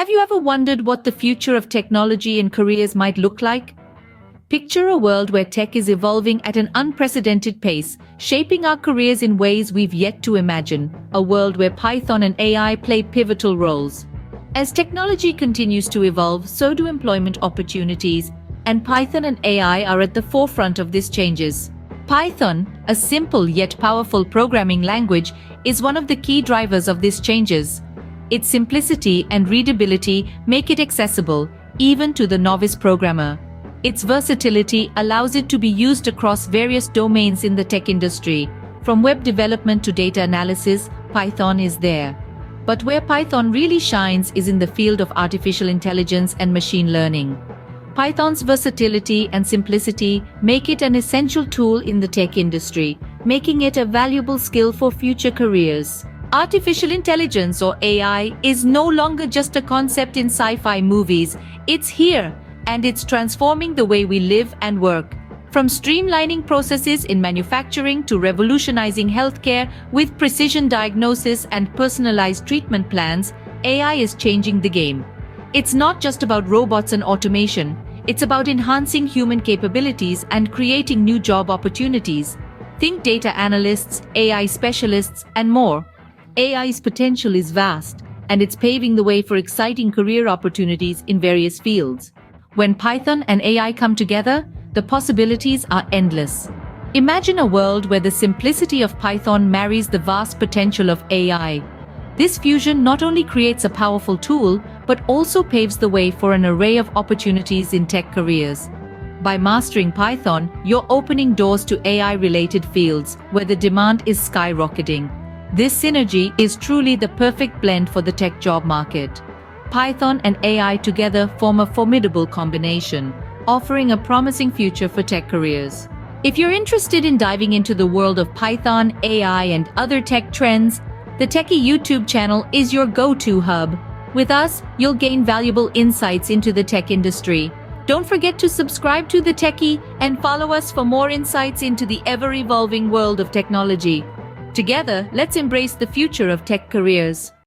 Have you ever wondered what the future of technology and careers might look like? Picture a world where tech is evolving at an unprecedented pace, shaping our careers in ways we've yet to imagine, a world where Python and AI play pivotal roles. As technology continues to evolve, so do employment opportunities, and Python and AI are at the forefront of these changes. Python, a simple yet powerful programming language, is one of the key drivers of these changes. Its simplicity and readability make it accessible, even to the novice programmer. Its versatility allows it to be used across various domains in the tech industry. From web development to data analysis, Python is there. But where Python really shines is in the field of artificial intelligence and machine learning. Python's versatility and simplicity make it an essential tool in the tech industry, making it a valuable skill for future careers. Artificial intelligence, or AI, is no longer just a concept in sci-fi movies. It's here, and it's transforming the way we live and work. From streamlining processes in manufacturing to revolutionizing healthcare with precision diagnosis and personalized treatment plans, AI is changing the game. It's not just about robots and automation. It's about enhancing human capabilities and creating new job opportunities. Think data analysts, AI specialists, and more. AI's potential is vast, and it's paving the way for exciting career opportunities in various fields. When Python and AI come together, the possibilities are endless. Imagine a world where the simplicity of Python marries the vast potential of AI. This fusion not only creates a powerful tool, but also paves the way for an array of opportunities in tech careers. By mastering Python, you're opening doors to AI-related fields where the demand is skyrocketing. This synergy is truly the perfect blend for the tech job market. Python and AI together form a formidable combination, offering a promising future for tech careers. If you're interested in diving into the world of Python, AI, and other tech trends, the Techie YouTube channel is your go-to hub. With us, you'll gain valuable insights into the tech industry. Don't forget to subscribe to the Techie and follow us for more insights into the ever-evolving world of technology. Together, let's embrace the future of tech careers.